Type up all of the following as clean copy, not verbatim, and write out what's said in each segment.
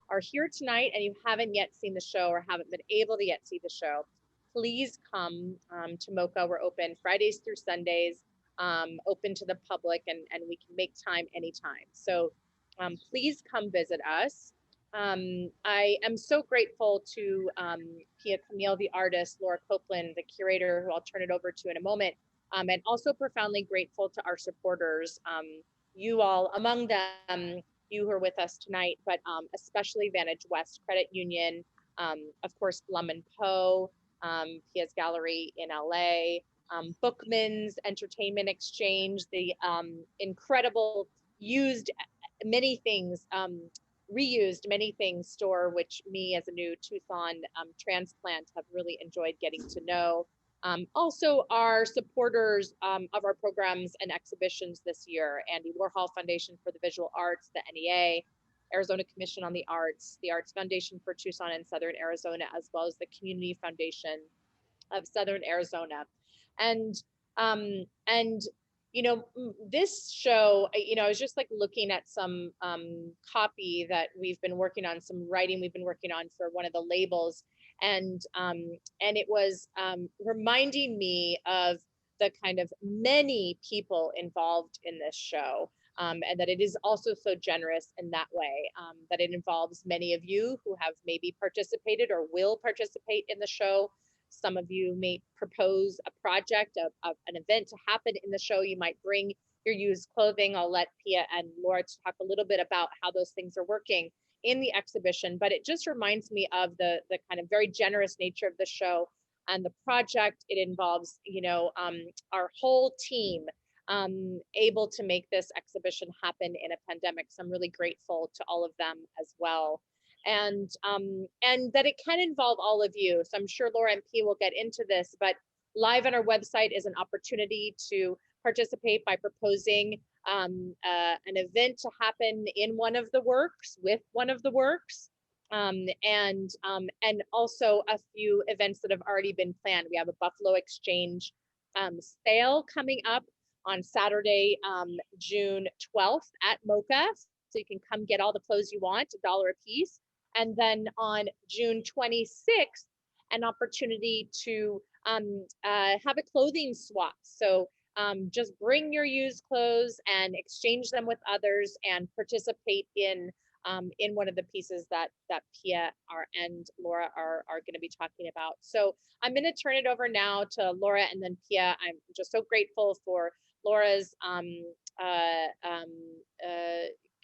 are here tonight and you haven't yet seen the show or haven't been able to yet see the show, please come to MOCA. We're open Fridays through Sundays, open to the public, and we can make time anytime. So please come visit us. I am so grateful to Pia Camil, the artist, Laura Copelin, the curator, who I'll turn it over to in a moment, and also profoundly grateful to our supporters, you all, among them, you who are with us tonight, but especially Vantage West Credit Union, of course, Blum and Poe, Pia's Gallery in LA, Bookman's Entertainment Exchange, the incredible used many things, reused many things store, which me as a new Tucson transplant have really enjoyed getting to know. Also our supporters of our programs and exhibitions this year: Andy Warhol Foundation for the Visual Arts, the NEA, Arizona Commission on the Arts, the Arts Foundation for Tucson and Southern Arizona, as well as the Community Foundation of Southern Arizona. And and you know, this show, you know, I was just like looking at some copy that we've been working on, some writing we've been working on for one of the labels, and it was reminding me of the kind of many people involved in this show, and that it is also so generous in that way, that it involves many of you who have maybe participated or will participate in the show. Some of you may propose a project of an event to happen in the show. You might bring your used clothing. I'll let Pia and Laura talk a little bit about how those things are working in the exhibition, but it just reminds me of the kind of very generous nature of the show and the project. It involves, you know, our whole team able to make this exhibition happen in a pandemic. So I'm really grateful to all of them as well. And that it can involve all of you. So I'm sure Laura and P will get into this, but live on our website is an opportunity to participate by proposing an event to happen in one of the works, with one of the works, and also a few events that have already been planned. We have a Buffalo Exchange sale coming up on Saturday, June 12th at MOCA. So you can come get all the clothes you want, $1 a piece. And then on June 26th, an opportunity to have a clothing swap. So just bring your used clothes and exchange them with others and participate in one of the pieces that Pia and Laura are going to be talking about. So I'm going to turn it over now to Laura and then Pia. I'm just so grateful for Laura's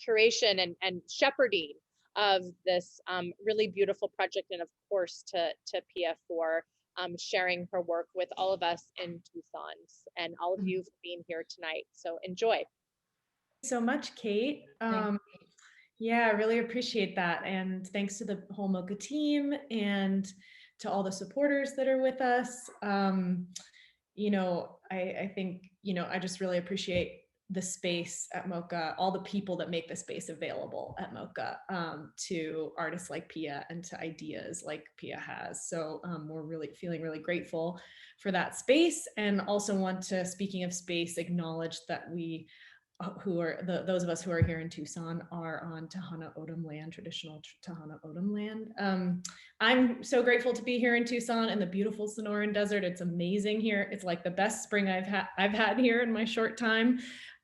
curation and shepherding of this really beautiful project, and of course to Pia for sharing her work with all of us in Tucson, and all of you for being here tonight. So enjoy. Thank you so much, Kate. Yeah, I really appreciate that. And thanks to the whole MOCA team and to all the supporters that are with us. You know, I think, you know, I just really appreciate the space at MOCA, all the people that make the space available at MOCA to artists like Pia and to ideas like Pia has. So we're really feeling really grateful for that space, and also want to, speaking of space, acknowledge that we those of us who are here in Tucson are on Tohono O'odham land, traditional Tohono O'odham land. I'm so grateful to be here in Tucson in the beautiful Sonoran Desert. It's amazing here. It's like the best spring I've had here in my short time.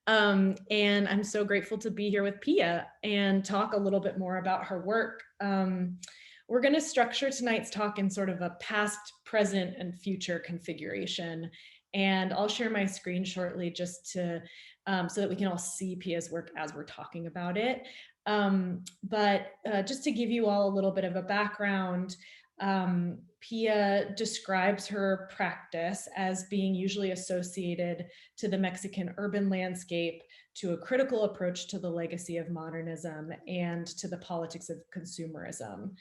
And I'm so grateful to be here with Pia and talk a little bit more about her work. We're going to structure tonight's talk in sort of a past, present, and future configuration. And I'll share my screen shortly just to so that we can all see Pia's work as we're talking about it. But just to give you all a little bit of a background, Pia describes her practice as being usually associated to the Mexican urban landscape, to a critical approach to the legacy of modernism, and to the politics of consumerism.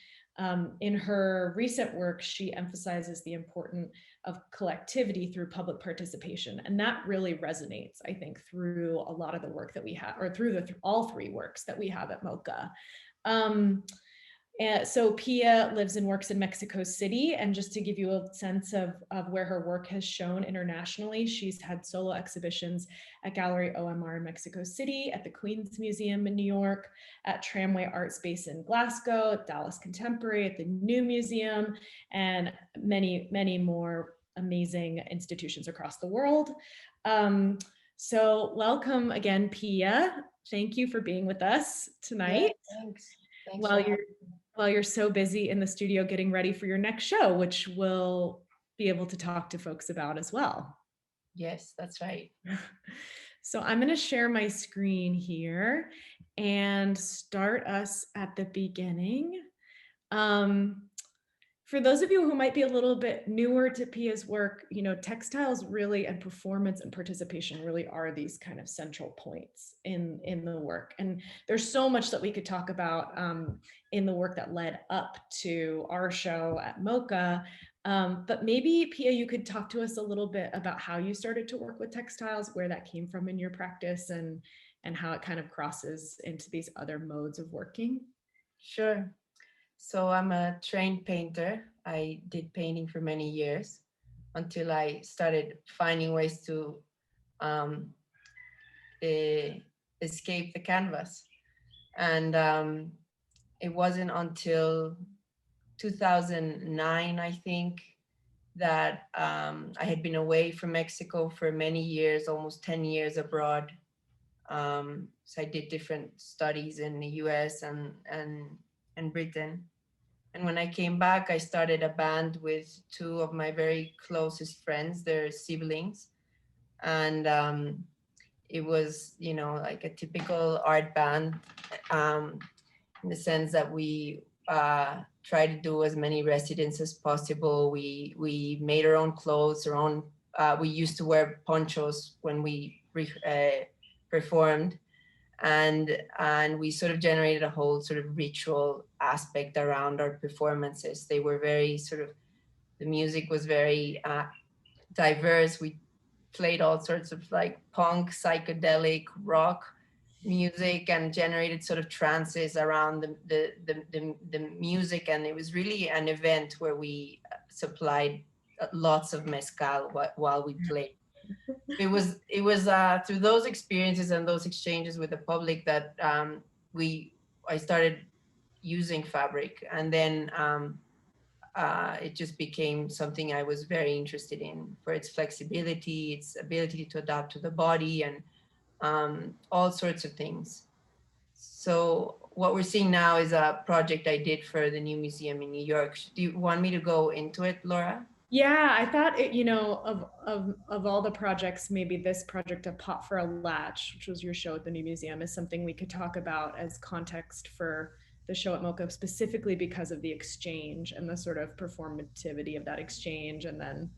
In her recent work, she emphasizes the importance of collectivity through public participation. And that really resonates, I think, through a lot of the work that we have, or through all three works that we have at MOCA. So Pia lives and works in Mexico City, and just to give you a sense of where her work has shown internationally, she's had solo exhibitions at Gallery OMR in Mexico City, at the Queen's Museum in New York, at Tramway Art Space in Glasgow, at Dallas Contemporary, at the New Museum, and many, many more amazing institutions across the world. So welcome again, Pia. Thank you for being with us tonight. Yeah, thanks. While you're so busy in the studio getting ready for your next show, which we'll be able to talk to folks about as well. Yes, that's right. So I'm going to share my screen here and start us at the beginning. For those of you who might be a little bit newer to Pia's work, you know, textiles really, and performance and participation really are these kind of central points in the work. And there's so much that we could talk about in the work that led up to our show at MOCA. But maybe, Pia, you could talk to us a little bit about how you started to work with textiles, where that came from in your practice, and how it kind of crosses into these other modes of working. Sure. So I'm a trained painter. I did painting for many years until I started finding ways to escape the canvas. And it wasn't until 2009, I think, that I had been away from Mexico for many years, almost 10 years abroad. So I did different studies in the US and Britain. And when I came back, I started a band with two of my very closest friends. They're siblings. And it was, you know, like a typical art band in the sense that we try to do as many residents as possible. We made our own clothes, we used to wear ponchos when we performed. And we sort of generated a whole sort of ritual aspect around our performances. They were very the music was very diverse. We played all sorts of like punk, psychedelic, rock music, and generated sort of trances around the music. And it was really an event where we supplied lots of mezcal while we played. It was through those experiences and those exchanges with the public that I started using fabric, and then it just became something I was very interested in for its flexibility, its ability to adapt to the body, and all sorts of things. So what we're seeing now is a project I did for the New Museum in New York. Do you want me to go into it, Laura? Yeah, I thought it, you know, of all the projects, maybe this project, A Pot for a Latch, which was your show at the New Museum, is something we could talk about as context for the show at MOCA, specifically because of the exchange and the sort of performativity of that exchange, and then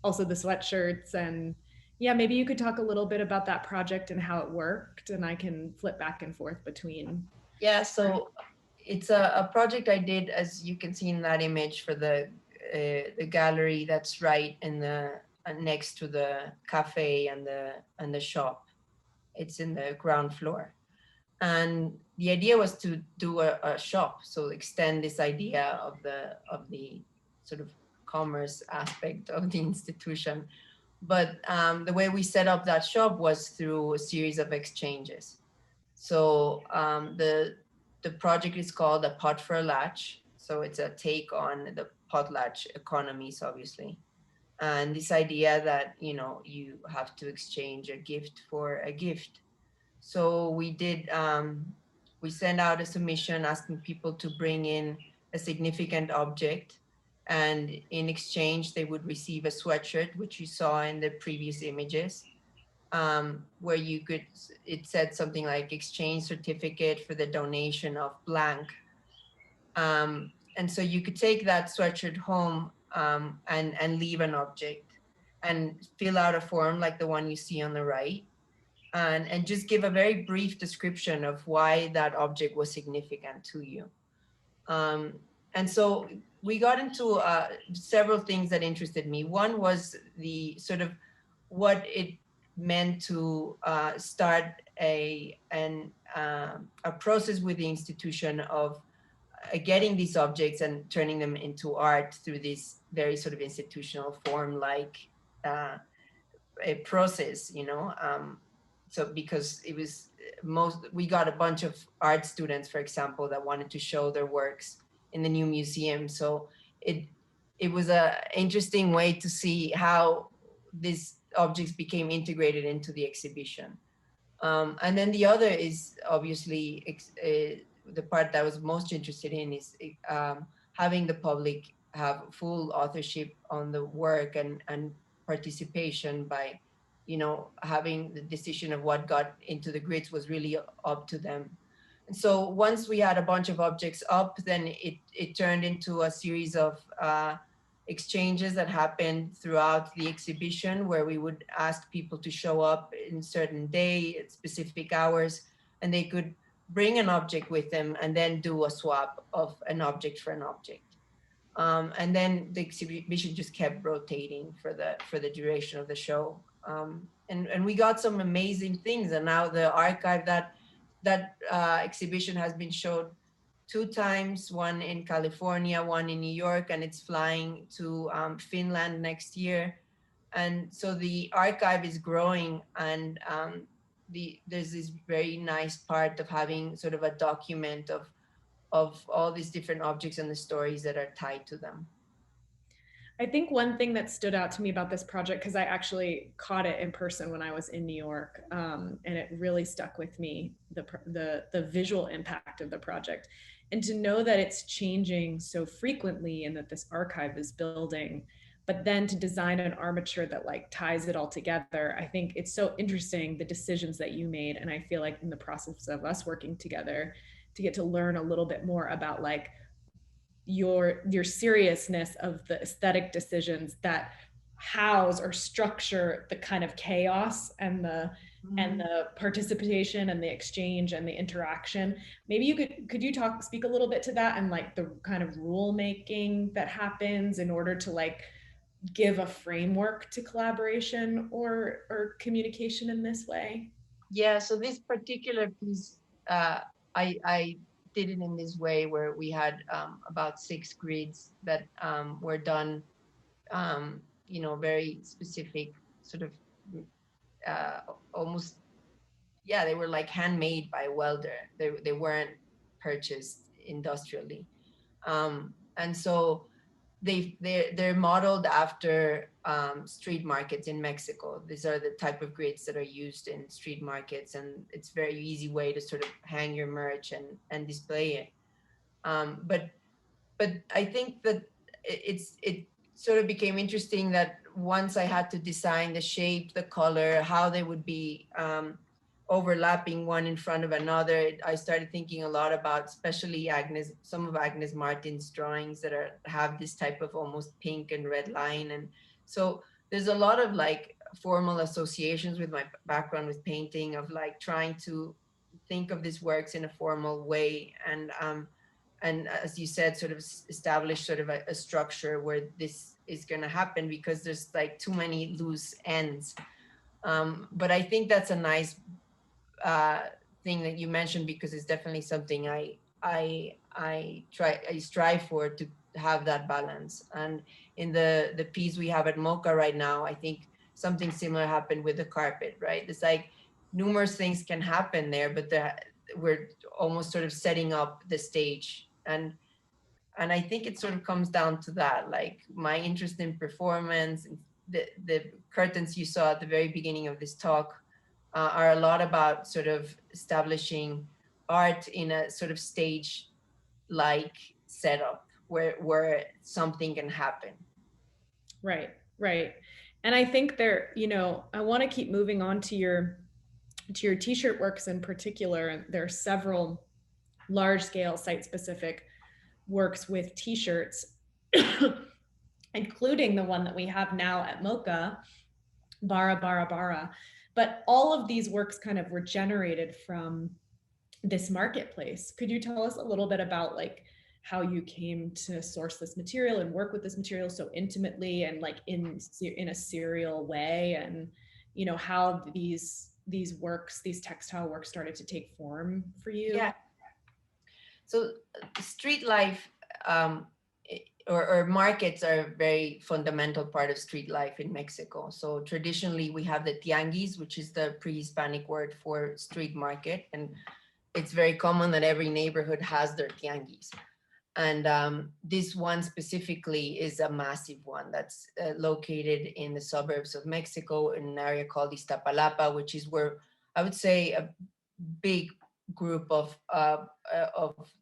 also the sweatshirts. And yeah, maybe you could talk a little bit about that project and how it worked, and I can flip back and forth between. Yeah, so it's a project I did, as you can see in that image, for the gallery that's right in the next to the cafe and the shop. It's in the ground floor, and the idea was to do a shop, so extend this idea of the sort of commerce aspect of the institution. But the way we set up that shop was through a series of exchanges. So the project is called A Pot for a Latch. So it's a take on the potlatch economies, obviously. And this idea that, you know, you have to exchange a gift for a gift. So we did, we sent out a submission asking people to bring in a significant object. And in exchange, they would receive a sweatshirt, which you saw in the previous images. Where you could, it said something like exchange certificate for the donation of blank. And so you could take that sweatshirt home and leave an object and fill out a form like the one you see on the right, and just give a very brief description of why that object was significant to you. And so we got into several things that interested me. One was the sort of what it meant to start a process with the institution of getting these objects and turning them into art through this very sort of institutional form, like a process, so because it was we got a bunch of art students, for example, that wanted to show their works in the new museum. So it was a interesting way to see how these objects became integrated into the exhibition. And then the other is obviously the part that I was most interested in is having the public have full authorship on the work and participation by, having the decision of what got into the grids was really up to them. And so once we had a bunch of objects up, then it turned into a series of exchanges that happened throughout the exhibition, where we would ask people to show up in certain day at specific hours, and they could bring an object with them and then do a swap of an object for an object. And then the exhibition just kept rotating for the duration of the show. And we got some amazing things. And now the archive, that exhibition has been showed 2 times, one in California, one in New York, and it's flying to Finland next year. And so the archive is growing, and there's this very nice part of having sort of a document of all these different objects and the stories that are tied to them. I think one thing that stood out to me about this project, because I actually caught it in person when I was in New York, and it really stuck with me, the visual impact of the project. And to know that it's changing so frequently and that this archive is building, but then to design an armature that like ties it all together. I think it's so interesting, the decisions that you made. And I feel like in the process of us working together to get to learn a little bit more about like your seriousness of the aesthetic decisions that house or structure the kind of chaos and the participation and the exchange and the interaction. Maybe you could you speak a little bit to that and like the kind of rule making that happens in order to like give a framework to collaboration or communication in this way? Yeah, so this particular piece, I did it in this way where we had about 6 grids that were done, very specific, sort of almost, yeah, they were like handmade by a welder. They weren't purchased industrially. And so they're modeled after street markets in Mexico. These are the type of grids that are used in street markets, and it's a very easy way to sort of hang your merch and display it. But I think that it sort of became interesting that once I had to design the shape, the color, how they would be overlapping one in front of another, I started thinking a lot about, especially some of Agnes Martin's drawings that have this type of almost pink and red line. And so there's a lot of like formal associations with my background with painting, of like trying to think of these works in a formal way. And as you said, sort of establish sort of a structure where this is going to happen, because there's like too many loose ends. But I think that's a nice thing that you mentioned, because it's definitely something I strive for, to have that balance. And in the piece we have at MOCA right now, I think something similar happened with the carpet, right? It's like numerous things can happen there, but we're almost sort of setting up the stage. And I think it sort of comes down to that, like my interest in performance. The curtains you saw at the very beginning of this talk are a lot about sort of establishing art in a sort of stage-like setup where something can happen. Right. And I think I want to keep moving on to your t-shirt works in particular. And there are several large-scale site-specific works with t-shirts, including the one that we have now at MOCA, Bara Bara Bara. But all of these works kind of were generated from this marketplace. Could you tell us a little bit about like how you came to source this material and work with this material so intimately and like in a serial way, and how these works, these textile works, started to take form for you? Yeah. So street life or markets are a very fundamental part of street life in Mexico. So traditionally we have the tianguis, which is the pre-Hispanic word for street market. And it's very common that every neighborhood has their tianguis. And this one specifically is a massive one that's located in the suburbs of Mexico in an area called Iztapalapa, which is where I would say a big group of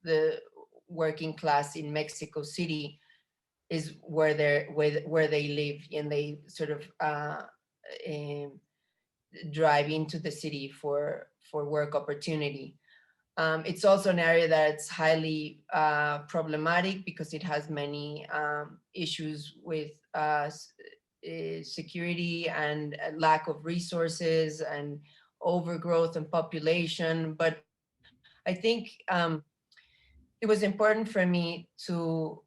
the working class in Mexico City is where they live, and they sort of drive into the city for work opportunity. It's also an area that's highly problematic because it has many issues with security and lack of resources and overgrowth and population. But I think it was important for me to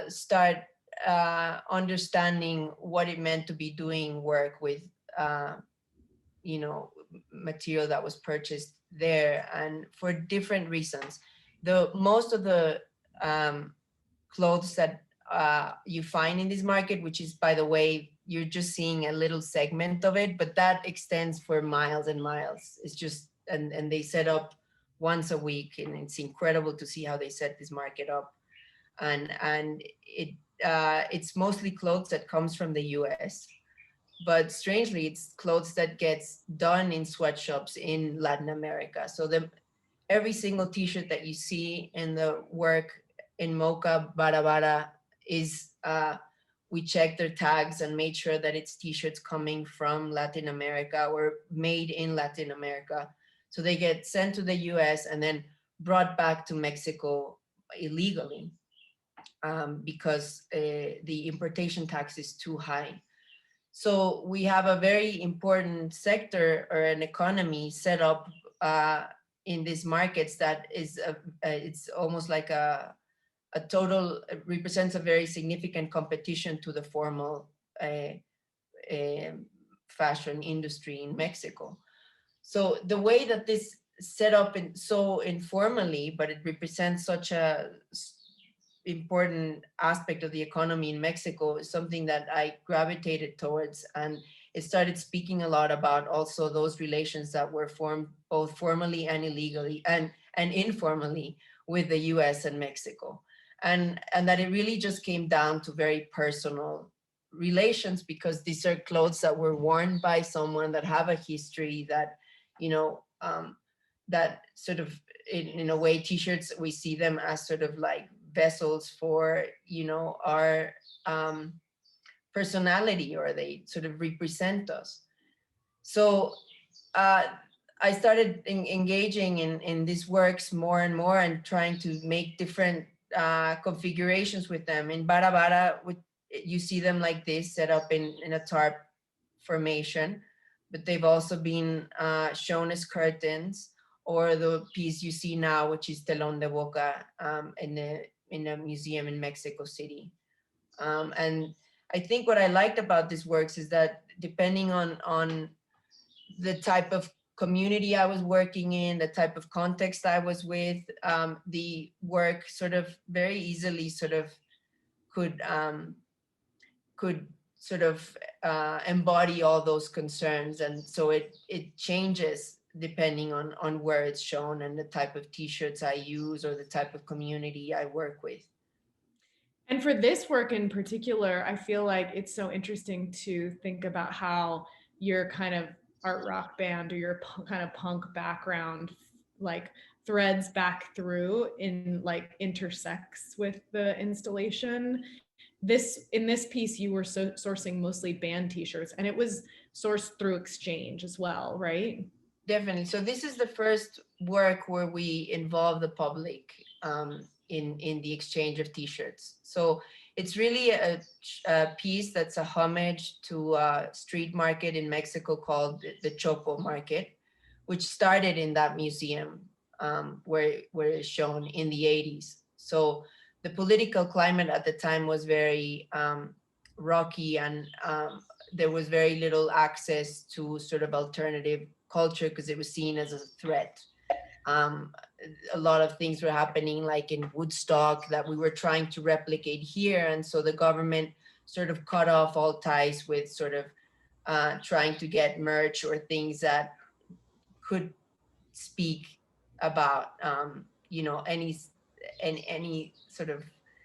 start understanding what it meant to be doing work with material that was purchased there, and for different reasons. Most of the clothes that you find in this market, which is, by the way, you're just seeing a little segment of it, but that extends for miles and miles. It's just, and they set up once a week, and it's incredible to see how they set this market up. And it's mostly clothes that comes from the US. But strangely, it's clothes that gets done in sweatshops in Latin America. So every single T-shirt that you see in the work in MOCA Bara is, we checked their tags and made sure that it's T-shirts coming from Latin America or made in Latin America. So they get sent to the US and then brought back to Mexico illegally because the importation tax is too high. So we have a very important sector or an economy set up in these markets that is, it's almost like a total, represents a very significant competition to the formal fashion industry in Mexico. So the way that this set up so informally, but it represents such a important aspect of the economy in Mexico, is something that I gravitated towards, and it started speaking a lot about also those relations that were formed both formally and illegally and informally with the US and Mexico. And that it really just came down to very personal relations, because these are clothes that were worn by someone that have a history that, that sort of, in a way, T-shirts, we see them as sort of like vessels for, our personality, or they sort of represent us. So I started engaging in these works more and more, and trying to make different configurations with them. In Bara, you see them like this, set up in a tarp formation, but they've also been shown as curtains, or the piece you see now, which is Telón de Boca, in a museum in Mexico City. And I think what I liked about these works is that, depending on the type of community I was working in, the type of context I was with, the work sort of very easily sort of could sort of embody all those concerns. And so it changes depending on where it's shown and the type of T-shirts I use or the type of community I work with. And for this work in particular, I feel like it's so interesting to think about how your kind of art rock band, or your kind of punk background, like threads back through in, like, intersects with the installation. In this piece, you were sourcing mostly band T-shirts, and it was sourced through exchange as well, right? Definitely. So this is the first work where we involve the public in the exchange of T-shirts. So it's really a piece that's a homage to a street market in Mexico called the Chopo Market, which started in that museum where it's shown in the 80s. So the political climate at the time was very rocky, and there was very little access to sort of alternative culture because it was seen as a threat. a lot of things were happening, like in Woodstock, that we were trying to replicate here. And so the government sort of cut off all ties with sort of trying to get merch or things that could speak about, you know, any sort of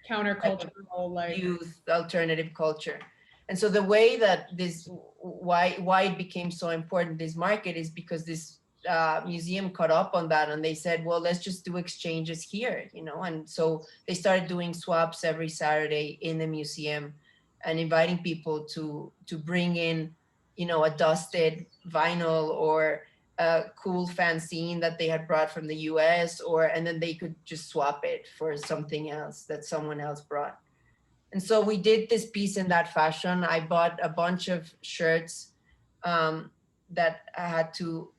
Countercultural, like, youth alternative culture. And so the way that this, why it became so important, this market, is because this museum caught up on that, and they said, well, let's just do exchanges here, you know. And so they started doing swaps every Saturday in the museum and inviting people to bring in, you know, a dusted vinyl or a cool fanzine that they had brought from the US, or, and then they could just swap it for something else that someone else brought. And so we did this piece in that fashion. I bought a bunch of shirts that had to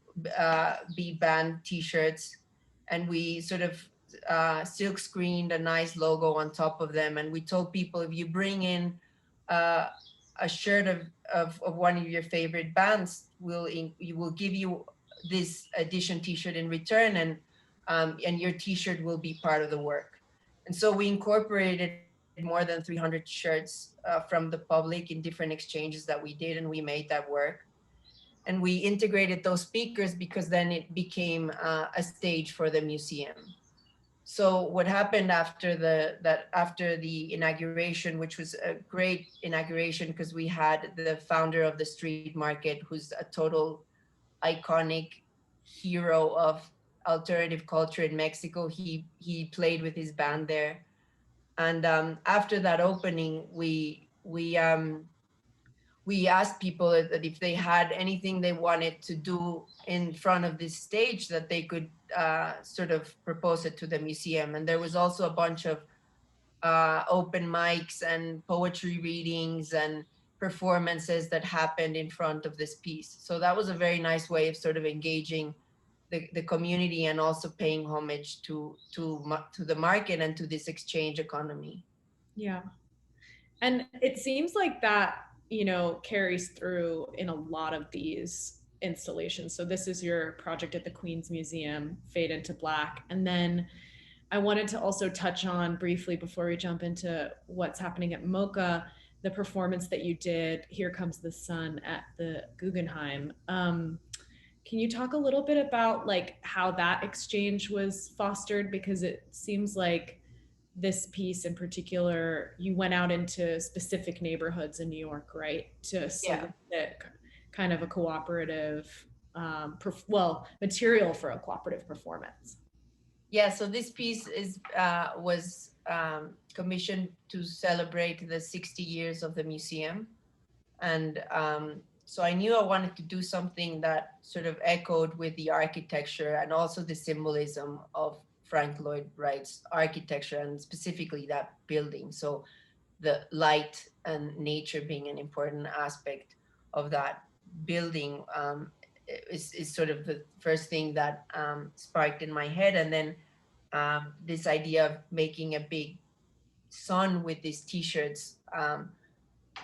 be band t-shirts, and we sort of silk screened a nice logo on top of them. And we told people, if you bring in a shirt of one of your favorite bands, we will give you this edition t-shirt in return, and your t-shirt will be part of the work. And so we incorporated more than 300 shirts from the public in different exchanges that we did, and we made that work. And we integrated those speakers because then it became a stage for the museum. So what happened after the inauguration, which was a great inauguration because we had the founder of the street market, who's a total iconic hero of alternative culture in Mexico. He played with his band there. And after that opening, we asked people that if they had anything they wanted to do in front of this stage, that they could sort of propose it to the museum. And there was also a bunch of open mics and poetry readings and performances that happened in front of this piece. So that was a very nice way of sort of engaging the community and also paying homage to the market and to this exchange economy. yeah. And it seems like that, you know, carries through in a lot of these installations. So this is your project at the Queen's Museum, Fade into Black. And then I wanted to also touch on briefly, before we jump into what's happening at MOCA, the performance that you did, Here Comes the Sun, at the Guggenheim. Can you talk a little bit about like how that exchange was fostered? Because it seems like this piece in particular, you went out into specific neighborhoods in New York, right? To solicit kind of a cooperative, material for a cooperative performance. Yeah, so this piece was commissioned to celebrate the 60 years of the museum. And so I knew I wanted to do something that sort of echoed with the architecture and also the symbolism of Frank Lloyd Wright's architecture, and specifically that building. So the light and nature being an important aspect of that building is sort of the first thing that sparked in my head. And then this idea of making a big sun with these t-shirts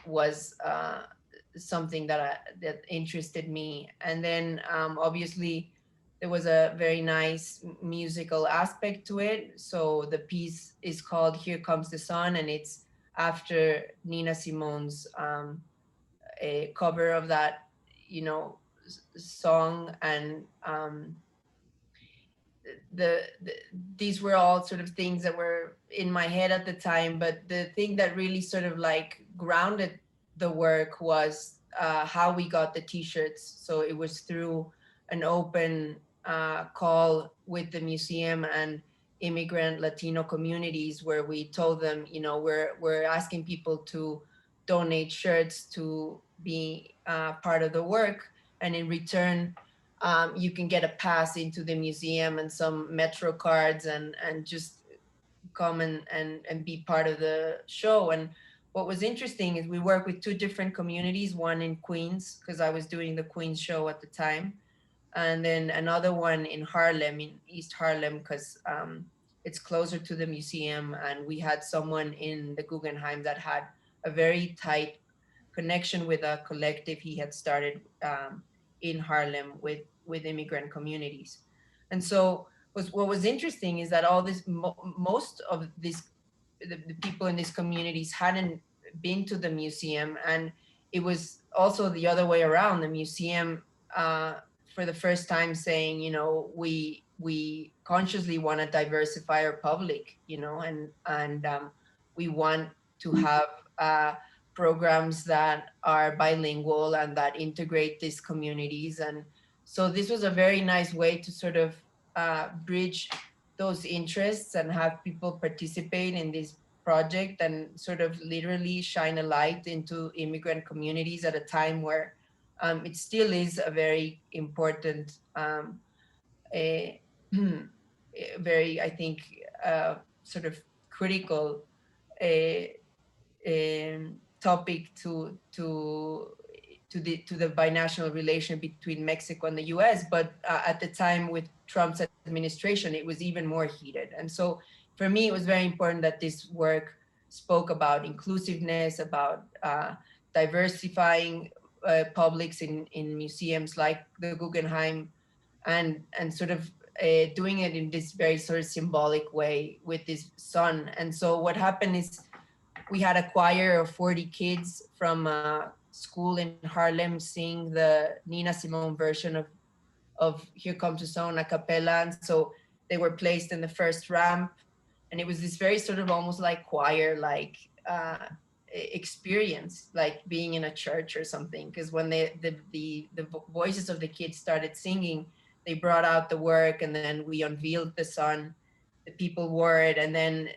was something that interested me. And then obviously there was a very nice musical aspect to it. So the piece is called Here Comes the Sun, and it's after Nina Simone's a cover of that, you know, song. And these were all sort of things that were in my head at the time, but the thing that really sort of like grounded the work was how we got the t-shirts. So it was through an open call with the museum and immigrant Latino communities, where we told them, you know, we're asking people to donate shirts to be part of the work, and in return you can get a pass into the museum and some Metro cards and just come and be part of the show. And what was interesting is we work with two different communities, one in Queens, because I was doing the Queens show at the time, and then another one in Harlem, in East Harlem, because it's closer to the museum. And we had someone in the Guggenheim that had a very tight connection with a collective he had started in Harlem with immigrant communities. And so what was interesting is that all this, most of this, the people in these communities hadn't been to the museum, and it was also the other way around. The museum, for the first time, saying, you know, we consciously want to diversify our public, you know, and we want to have programs that are bilingual and that integrate these communities. And so this was a very nice way to sort of bridge those interests and have people participate in this project and sort of literally shine a light into immigrant communities at a time where it still is a very important, a very, I think, sort of critical topic to the binational relation between Mexico and the U.S. But at the time with Trump's administration, it was even more heated. And so for me, it was very important that this work spoke about inclusiveness, about diversifying publics in museums like the Guggenheim, and sort of doing it in this very sort of symbolic way with this sun. And so what happened is we had a choir of 40 kids from a school in Harlem sing the Nina Simone version of Here Comes the Sun a cappella. And so they were placed in the first ramp. And it was this very sort of almost like choir, like experience, like being in a church or something. Because when the voices of the kids started singing, they brought out the work, and then we unveiled the sun. The people wore it, and then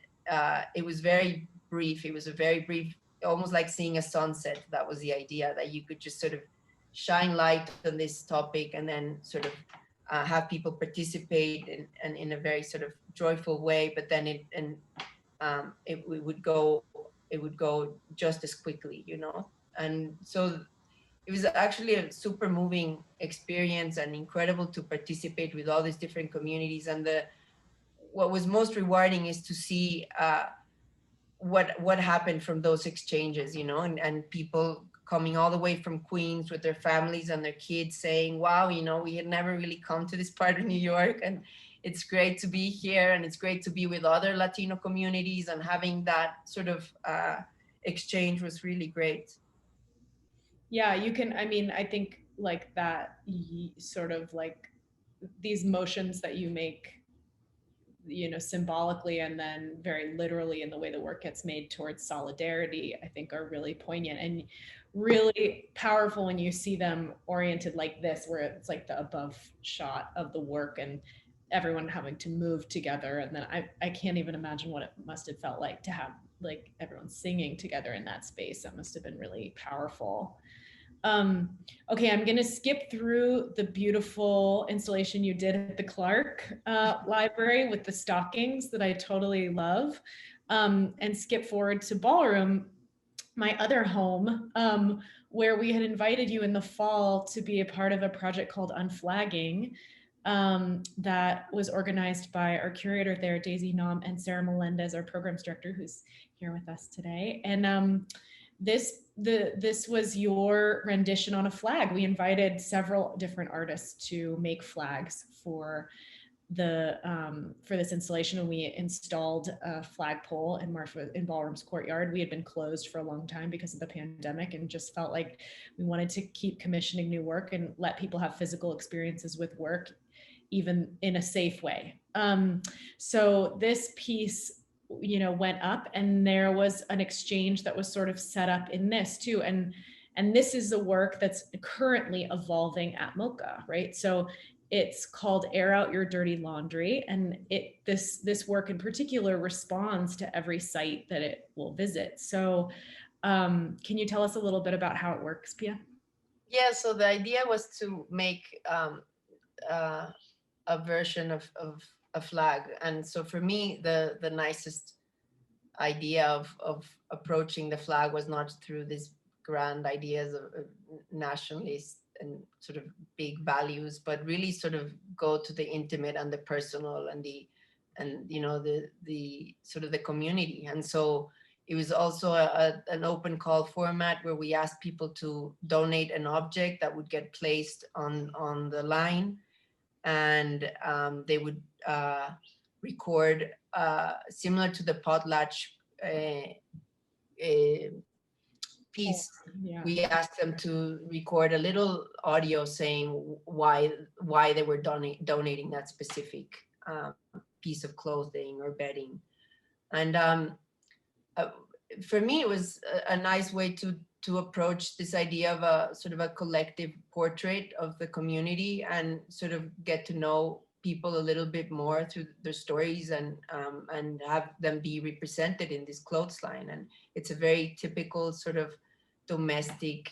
it was very brief. It was a very brief, almost like seeing a sunset. That was the idea, that you could just sort of shine light on this topic and then sort of have people participate in a very sort of joyful way. But then it would go just as quickly, you know. And so it was actually a super moving experience and incredible to participate with all these different communities. And what was most rewarding is to see what happened from those exchanges, you know, and people coming all the way from Queens with their families and their kids saying, wow, you know, we had never really come to this part of New York, and it's great to be here, and it's great to be with other Latino communities, and having that sort of exchange was really great. Yeah, you can, I mean, I think like that sort of like these motions that you make, you know, symbolically and then very literally in the way the work gets made towards solidarity, I think are really poignant and really powerful when you see them oriented like this, where it's like the above shot of the work and everyone having to move together. And then I can't even imagine what it must have felt like to have like everyone singing together in that space. That must have been really powerful. Okay, I'm going to skip through the beautiful installation you did at the Clark Library with the stockings that I totally love, and skip forward to Ballroom, my other home, where we had invited you in the fall to be a part of a project called Unflagging, that was organized by our curator there, Daisy Nom, and Sarah Melendez, our programs director, who's here with us today. And this was your rendition on a flag. We invited several different artists to make flags for this installation, and we installed a flagpole in Marfa in Ballroom's courtyard. We had been closed for a long time because of the pandemic, and just felt like we wanted to keep commissioning new work and let people have physical experiences with work, even in a safe way. So this piece, you know, went up, and there was an exchange that was sort of set up in this too. And this is the work that's currently evolving at MOCA, right? So it's called Air Out Your Dirty Laundry. And this work in particular responds to every site that it will visit. So can you tell us a little bit about how it works, Pia? Yeah, so the idea was to make a version of a flag. And so for me, the nicest idea of approaching the flag was not through these grand ideas of nationalist and sort of big values, but really sort of go to the intimate and the personal and you know, the sort of the community. And so it was also an open call format where we asked people to donate an object that would get placed on the line, and they would record, similar to the potlatch piece. Yeah. We asked them to record a little audio saying why they were donating that specific piece of clothing or bedding. And for me, it was a nice way to approach this idea of a sort of a collective portrait of the community and sort of get to know people a little bit more through their stories and have them be represented in this clothesline. And it's a very typical sort of domestic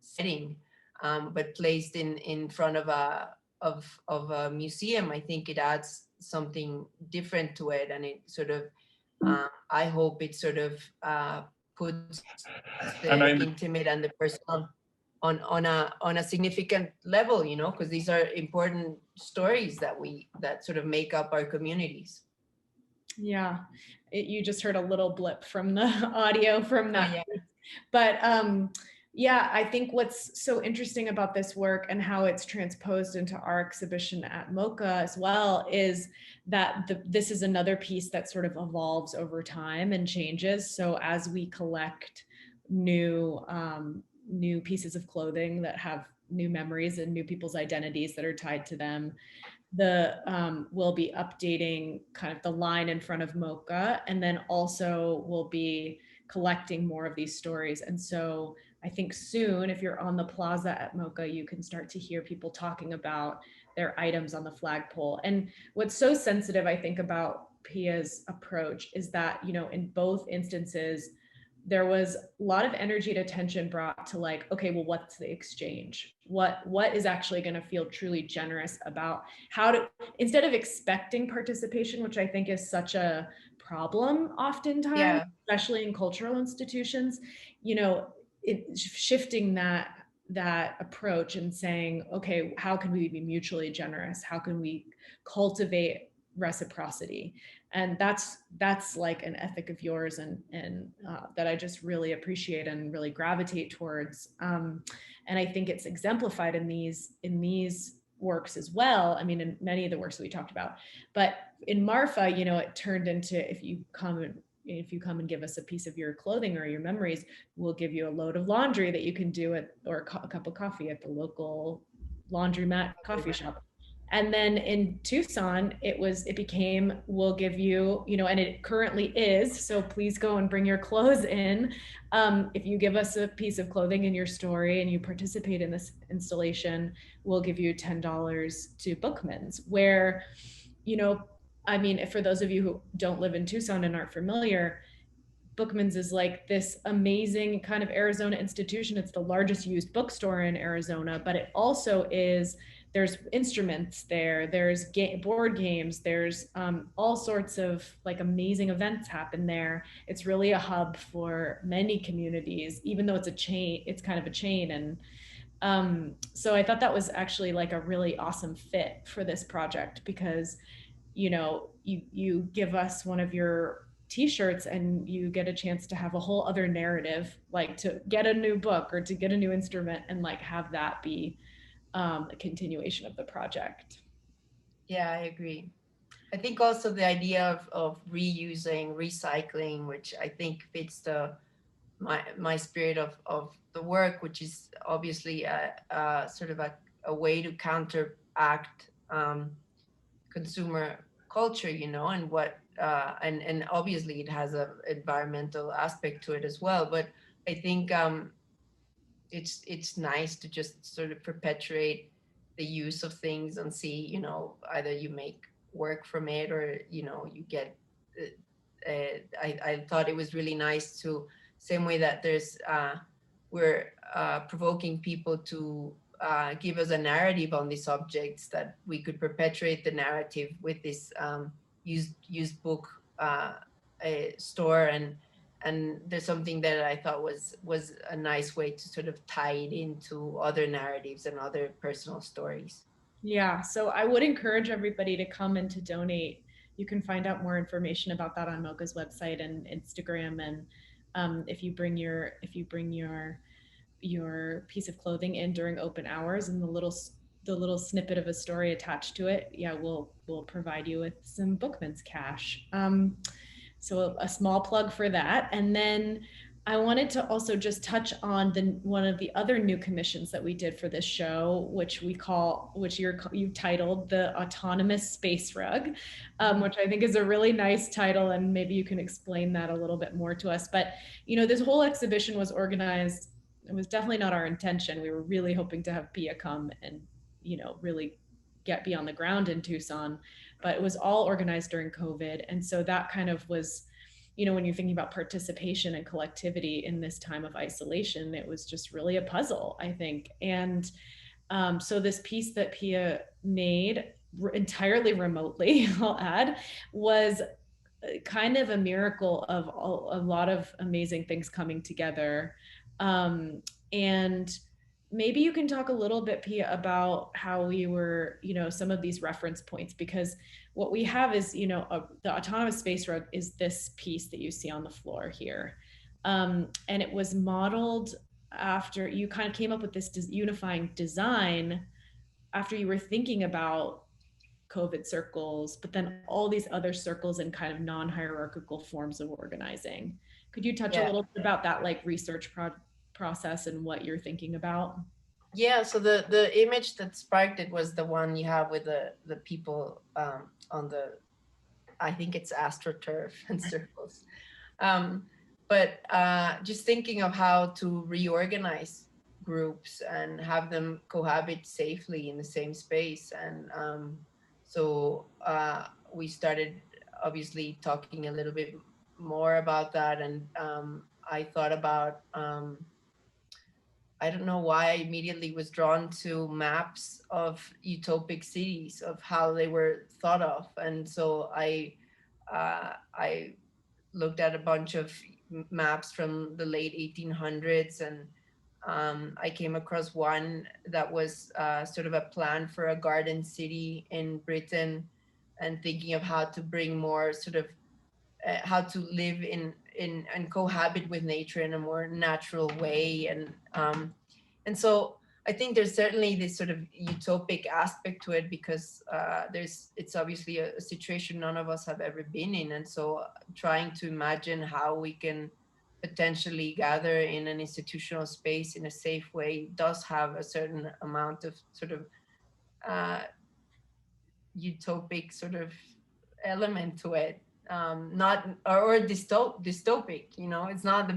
setting, but placed in front of a museum. I think it adds something different to it, and it sort of I hope it sort of puts the intimate and the personal on a significant level, you know, because these are important stories that sort of make up our communities. Yeah, you just heard a little blip from the audio from that. Oh, yeah. But yeah, I think what's so interesting about this work and how it's transposed into our exhibition at MOCA as well is that this is another piece that sort of evolves over time and changes. So as we collect new pieces of clothing that have new memories and new people's identities that are tied to them, we'll be updating kind of the line in front of MOCA, and then also we'll be collecting more of these stories. And so I think soon, if you're on the plaza at MOCA, you can start to hear people talking about their items on the flagpole. And what's so sensitive, I think, about Pia's approach is that, you know, in both instances, there was a lot of energy and attention brought to like, okay, well, what's the exchange? What is actually going to feel truly generous about how to, instead of expecting participation, which I think is such a problem oftentimes, especially in cultural institutions, you know, shifting that approach and saying, okay, how can we be mutually generous? How can we cultivate reciprocity? And that's like an ethic of yours and that I just really appreciate and really gravitate towards. And I think it's exemplified in these works as well. I mean, in many of the works that we talked about, but in Marfa, you know, it turned into, if you come and give us a piece of your clothing or your memories, we'll give you a load of laundry that you can do or a cup of coffee at the local laundromat coffee shop. And then in Tucson, it became, we'll give you, you know, and it currently is, so please go and bring your clothes in. If you give us a piece of clothing in your story and you participate in this installation, we'll give you $10 to Bookman's, where, you know, I mean, for those of you who don't live in Tucson and aren't familiar, Bookman's is like this amazing kind of Arizona institution. It's the largest used bookstore in Arizona, but it also is, there's instruments there, there's board games, there's all sorts of like amazing events happen there. It's really a hub for many communities, even though it's a chain, it's kind of a chain. And so I thought that was actually like a really awesome fit for this project, because, you know, you give us one of your t-shirts and you get a chance to have a whole other narrative, like to get a new book or to get a new instrument and like have that be a continuation of the project. Yeah, I agree. I think also the idea of reusing, recycling, which I think fits my spirit of the work, which is obviously sort of a way to counteract consumer culture, you know, and what and obviously it has an environmental aspect to it as well. But I think it's nice to just sort of perpetuate the use of things and see, you know, either you make work from it or, you know, you get I thought it was really nice to, same way that there's we're provoking people to give us a narrative on these subjects, that we could perpetuate the narrative with this used book store. And there's something that I thought was a nice way to sort of tie it into other narratives and other personal stories. Yeah, so I would encourage everybody to come and to donate. You can find out more information about that on MOCA's website and Instagram. And if you bring your piece of clothing in during open hours, and the the little snippet of a story attached to it, yeah, we'll provide you with some Bookman's cash. So a small plug for that. And then I wanted to also just touch on one of the other new commissions that we did for this show, which you titled the Autonomous Space Rug, which I think is a really nice title, and maybe you can explain that a little bit more to us. But this whole exhibition was organized. It was definitely not our intention. We were really hoping to have Pia come and really be on the ground in Tucson, but it was all organized during COVID, and so that kind of was, when you're thinking about participation and collectivity in this time of isolation, it was just really a puzzle, I think. And so this piece that Pia made entirely remotely, I'll add, was kind of a miracle of a lot of amazing things coming together. And maybe you can talk a little bit, Pia, about how we were, some of these reference points, because what we have is, the Autonomous Space Rug is this piece that you see on the floor here. And it was modeled after you kind of came up with this unifying design after you were thinking about COVID circles, but then all these other circles and kind of non-hierarchical forms of organizing. Could you touch a little bit about that, like research process and what you're thinking about? Yeah, so the image that sparked it was the one you have with the people on the, I think it's astroturf and circles. But just thinking of how to reorganize groups and have them cohabit safely in the same space. And so we started obviously talking a little bit more about that. And I thought about, I don't know why I immediately was drawn to maps of utopic cities, of how they were thought of. And so I looked at a bunch of maps from the late 1800s, and I came across one that was sort of a plan for a garden city in Britain, and thinking of how to bring more sort of how to live in and cohabit with nature in a more natural way. And so I think there's certainly this sort of utopic aspect to it, because it's obviously a situation none of us have ever been in. And so trying to imagine how we can potentially gather in an institutional space in a safe way does have a certain amount of sort of utopic sort of element to it. Not or dystopic, it's not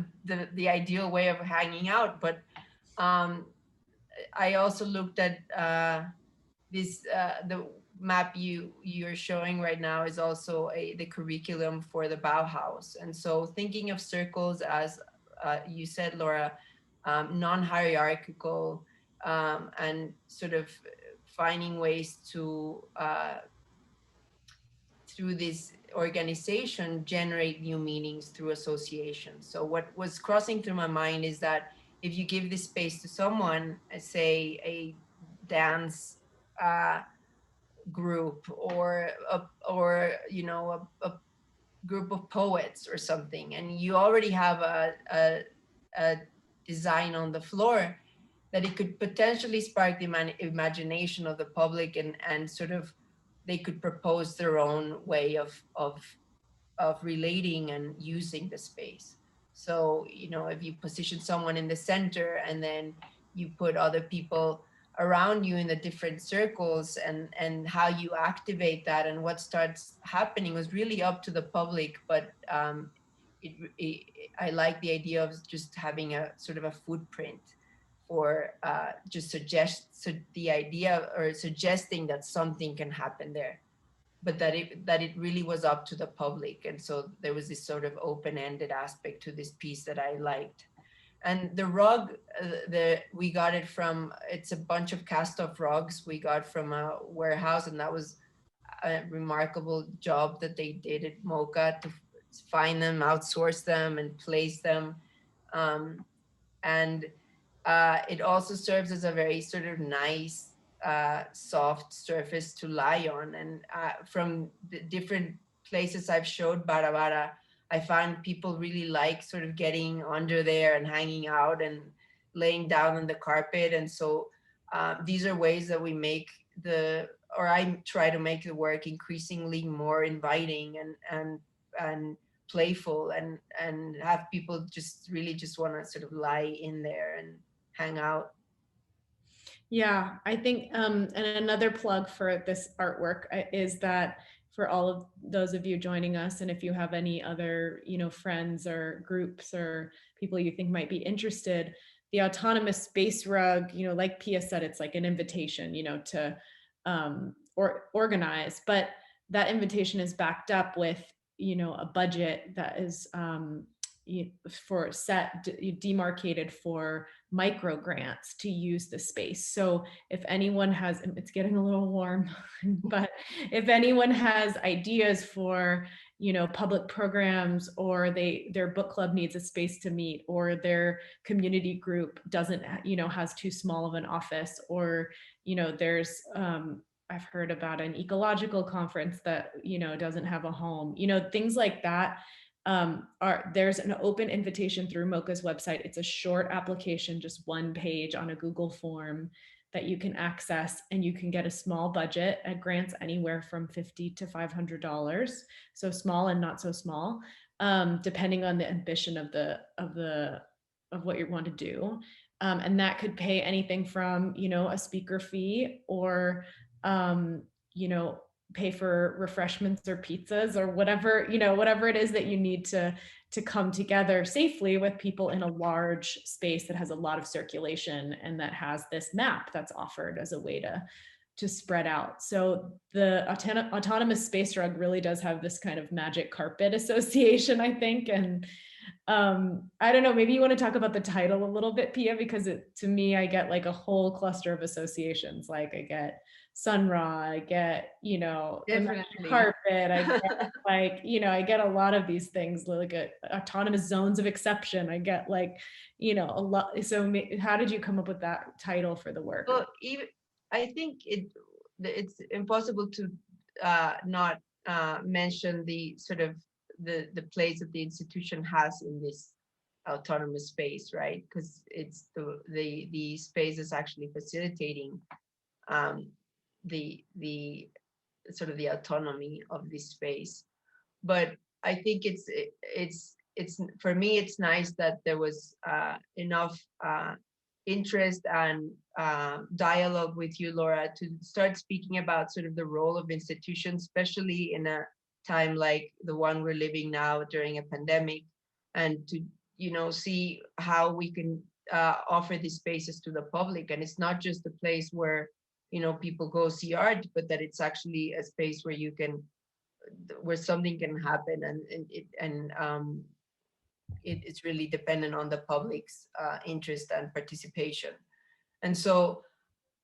the ideal way of hanging out. But I also looked at this the map you're showing right now is also the curriculum for the Bauhaus. And so thinking of circles as you said, Laura, non-hierarchical, and sort of finding ways to through this organization generate new meanings through association. So what was crossing through my mind is that if you give this space to someone, say a dance group or a group of poets or something, and you already have a design on the floor, that it could potentially spark the imagination of the public, and sort of they could propose their own way of relating and using the space. So, if you position someone in the center and then you put other people around you in the different circles, and how you activate that and what starts happening was really up to the public. But I like the idea of just having a sort of a footprint, or just the idea or suggesting that something can happen there, but that it really was up to the public. And so there was this sort of open-ended aspect to this piece that I liked. And the rug, we got it from, it's a bunch of cast-off rugs we got from a warehouse, and that was a remarkable job that they did at MOCA to find them, outsource them, and place them. And it also serves as a very sort of nice, soft surface to lie on. And from the different places I've showed Barabara, I find people really like sort of getting under there and hanging out and laying down on the carpet. And so these are ways that we make or I try to make the work increasingly more inviting and playful, and have people just really just want to sort of lie in there and hang out. Yeah, I think, and another plug for this artwork is that for all of those of you joining us, and if you have any other, friends or groups or people you think might be interested, the autonomous space rug, like Pia said, it's like an invitation, to organize, but that invitation is backed up with, a budget that is for demarcated for micro grants to use the space. So if anyone has, it's getting a little warm, but if anyone has ideas for, public programs, or their book club needs a space to meet, or their community group doesn't, has too small of an office, or, there's, I've heard about an ecological conference that, doesn't have a home, things like that. There's an open invitation through MOCA's website. It's a short application, just one page on a Google form that you can access, and you can get a small budget at grants anywhere from $50 to $500. So small and not so small, depending on the ambition of what you want to do. And that could pay anything from, a speaker fee, or, pay for refreshments or pizzas or whatever, whatever it is that you need to come together safely with people in a large space that has a lot of circulation, and that has this map that's offered as a way to spread out. So the autonomous space rug really does have this kind of magic carpet association, I think. And I don't know, maybe you want to talk about the title a little bit, Pia, because to me, I get like a whole cluster of associations. Like I get Sun Ra, I get, carpet, I get like, I get a lot of these things, like autonomous zones of exception. I get like, a lot. So how did you come up with that title for the work? Well, I think it's impossible to not mention the sort of the place that the institution has in this autonomous space, right? Because it's the space is actually facilitating the sort of the autonomy of this space. But I think it's for me, it's nice that there was enough interest and dialogue with you, Laura, to start speaking about sort of the role of institutions, especially in a time like the one we're living now during a pandemic, and to see how we can offer these spaces to the public. And it's not just a place where people go see art, but that it's actually a space where something can happen, and it's really dependent on the public's interest and participation. And so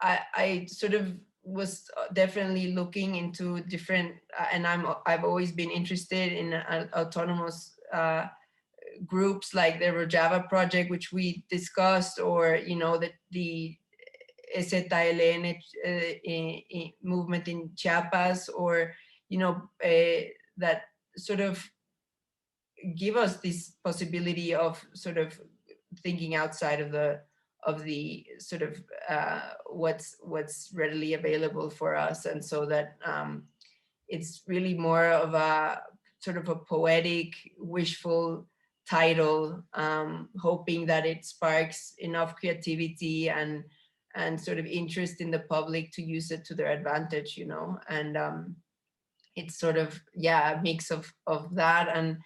I sort of was definitely looking into different, and I've always been interested in autonomous groups like the Rojava project, which we discussed, or the STLN movement in Chiapas, or that sort of give us this possibility of sort of thinking outside of the sort of what's readily available for us. And so that it's really more of a sort of a poetic, wishful title, hoping that it sparks enough creativity and sort of interest in the public to use it to their advantage, and it's sort of, a mix of that and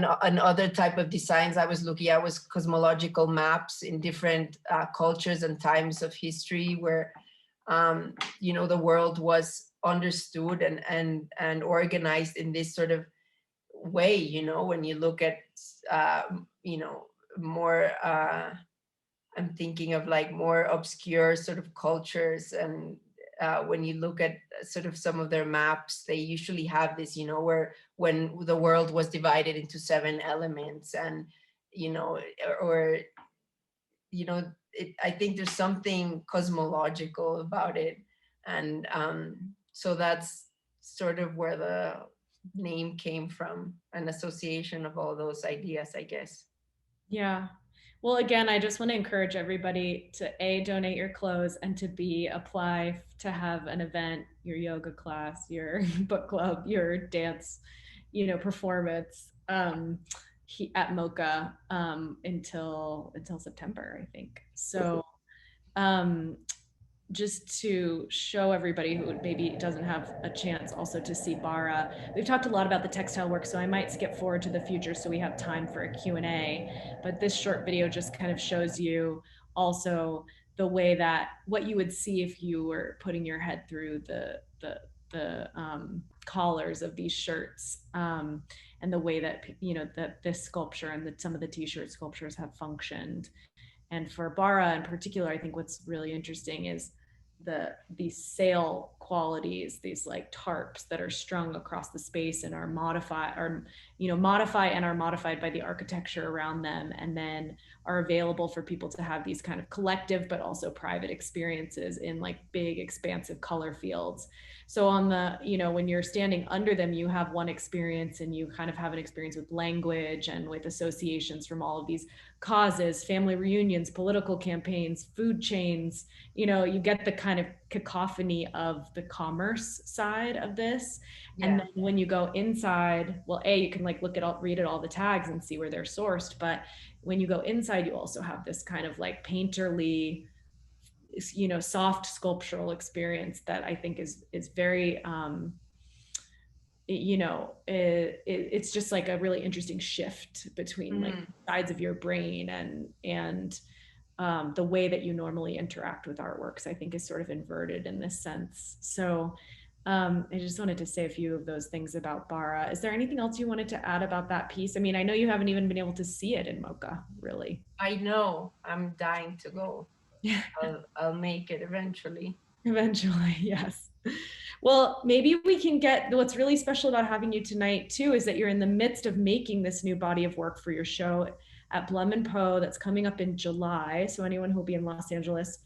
other type of designs I was looking at was cosmological maps in different cultures and times of history where, the world was understood and organized in this sort of way, when you look at, more, I'm thinking of like more obscure sort of cultures, and when you look at sort of some of their maps, they usually have this, where when the world was divided into 7 elements, and I think there's something cosmological about it, and so that's sort of where the name came from, an association of all those ideas, I guess. Yeah. Well, again, I just want to encourage everybody to A, donate your clothes, and to B, apply to have an event, your yoga class, your book club, your dance, performance at MOCA until September, I think. So um, just to show everybody who maybe doesn't have a chance also to see Bara. We've talked a lot about the textile work, so I might skip forward to the future so we have time for a Q&A. But this short video just kind of shows you also the way that what you would see if you were putting your head through the collars of these shirts, and the way that that this sculpture and some of the t-shirt sculptures have functioned. And for Bara in particular, I think what's really interesting is these sail qualities, these like tarps that are strung across the space and are modified by the architecture around them, and then are available for people to have these kind of collective but also private experiences in like big expansive color fields. So on the, when you're standing under them, you have one experience, and you kind of have an experience with language and with associations from all of these causes, family reunions, political campaigns, food chains. You get the kind of cacophony of the commerce side of this. Yeah. And then when you go inside, well, you can like read all the tags and see where they're sourced. But when you go inside, you also have this kind of like painterly, soft sculptural experience that I think is very, it's just like a really interesting shift between like sides of your brain and the way that you normally interact with artworks, I think is sort of inverted in this sense. So I just wanted to say a few of those things about Bara. Is there anything else you wanted to add about that piece? I mean, I know you haven't even been able to see it in MOCA, really. I know, I'm dying to go. I'll make it eventually. Eventually, yes. Well, maybe we can get, what's really special about having you tonight too is that you're in the midst of making this new body of work for your show at Blum and Poe that's coming up in July. So anyone who'll be in Los Angeles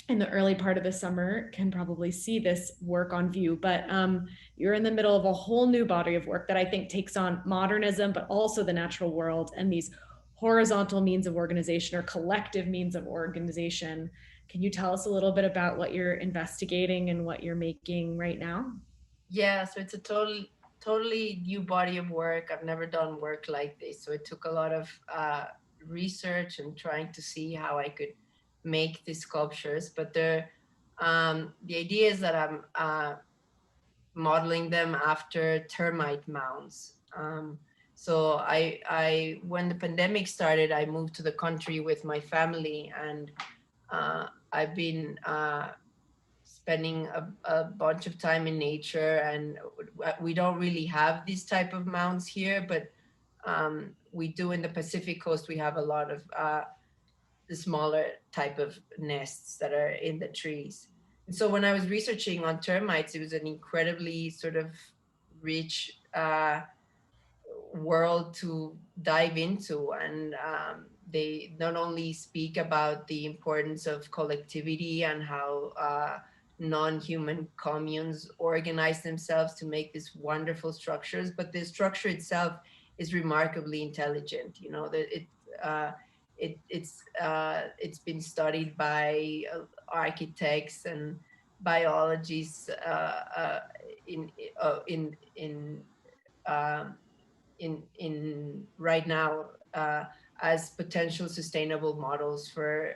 in the early part of the summer can probably see this work on view. But you're in the middle of a whole new body of work that I think takes on modernism, but also the natural world and these horizontal means of organization or collective means of organization. Can you tell us a little bit about what you're investigating and what you're making right now? Yeah, so it's a totally new body of work. I've never done work like this. So it took a lot of research and trying to see how I could make these sculptures. But the idea is that I'm modeling them after termite mounds. So I when the pandemic started, I moved to the country with my family, and I've been spending a bunch of time in nature, and we don't really have these type of mounds here, but we do in the Pacific Coast. We have a lot of the smaller type of nests that are in the trees. And so when I was researching on termites, it was an incredibly sort of rich world to dive into. And they not only speak about the importance of collectivity and how non-human communes organize themselves to make these wonderful structures, but the structure itself is remarkably intelligent. It's been studied by architects and biologists in right now as potential sustainable models for